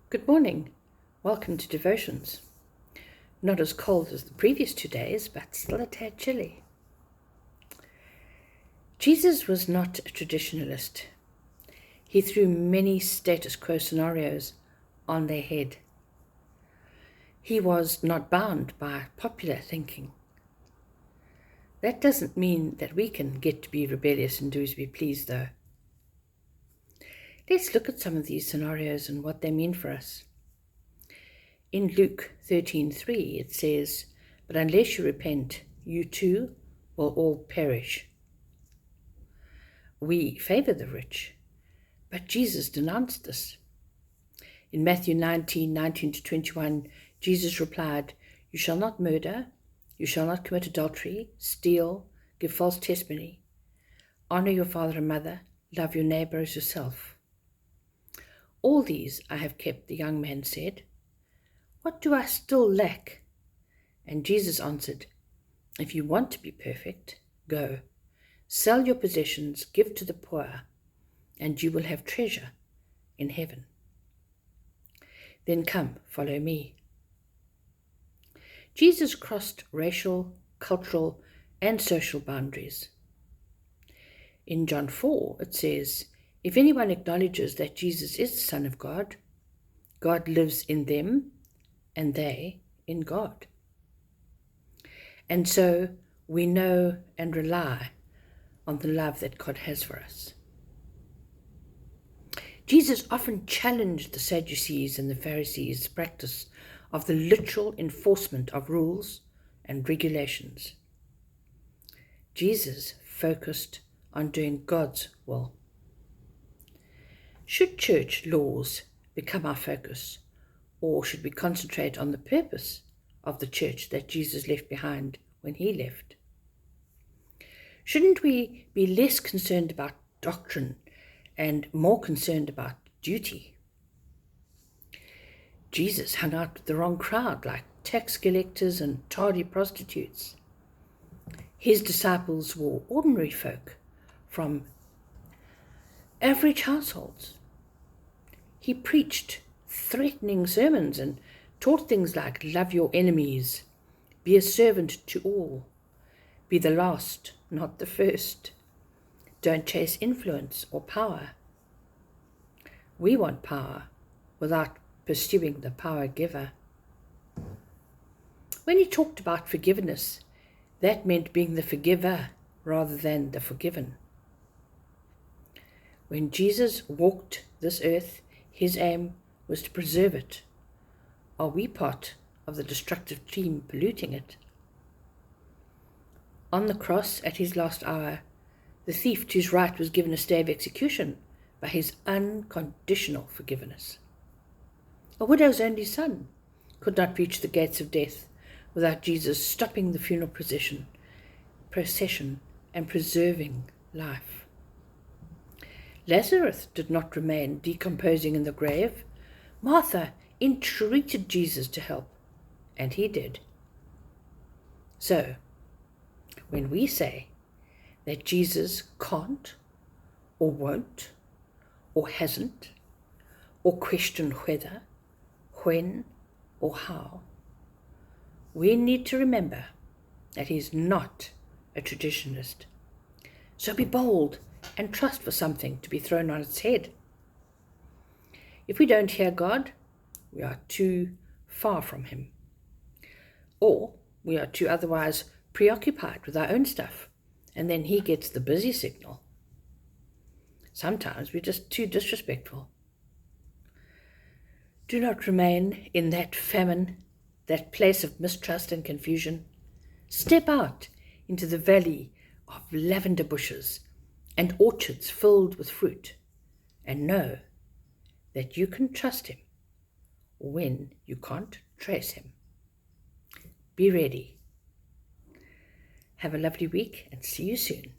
Good morning. Welcome to Devotions. Not as cold as the previous 2 days, but still a tad chilly. Jesus was not a traditionalist. He threw many status quo scenarios on their head. He was not bound by popular thinking. That doesn't mean that we can get to be rebellious and do as we please, though. Let's look at some of these scenarios and what they mean for us. In Luke 13:3, it says, "But unless you repent, you too will all perish." We favor the rich, but Jesus denounced this. In Matthew 19:19-21, Jesus replied, "You shall not murder, you shall not commit adultery, steal, give false testimony, honor your father and mother, love your neighbor as yourself. All these I have kept," the young man said. "What do I still lack?" And Jesus answered, "If you want to be perfect, go, sell your possessions, give to the poor, and you will have treasure in heaven. Then come, follow me." Jesus crossed racial, cultural, and social boundaries. In John 4, it says, "If anyone acknowledges that Jesus is the Son of God, God lives in them, and they in God." And so we know and rely on the love that God has for us. Jesus often challenged the Sadducees and the Pharisees' practice of the literal enforcement of rules and regulations. Jesus focused on doing God's will. Should church laws become our focus, or should we concentrate on the purpose of the church that Jesus left behind when he left? Shouldn't we be less concerned about doctrine and more concerned about duty? Jesus hung out with the wrong crowd, like tax collectors and tardy prostitutes. His disciples were ordinary folk from average households. He preached threatening sermons and taught things like love your enemies, be a servant to all, be the last, not the first, don't chase influence or power. We want power without pursuing the power giver. When he talked about forgiveness, that meant being the forgiver rather than the forgiven. When Jesus walked this earth, his aim was to preserve it. Are we part of the destructive team polluting it? On the cross, at his last hour, the thief to his right was given a stay of execution by his unconditional forgiveness. A widow's only son could not reach the gates of death without Jesus stopping the funeral procession and preserving life. Lazarus did not remain decomposing in the grave. Martha entreated Jesus to help, and he did. So, when we say that Jesus can't, or won't, or hasn't, or question whether, when, or how, we need to remember that he's not a traditionalist. So be bold and trust for something to be thrown on its head. If we don't hear God, we are too far from him. Or we are too otherwise preoccupied with our own stuff, and then he gets the busy signal. Sometimes we're just too disrespectful. Do not remain in that famine, that place of mistrust and confusion. Step out into the valley of lavender bushes and orchards filled with fruit, and know that you can trust him when you can't trace him. Be ready. Have a lovely week and see you soon.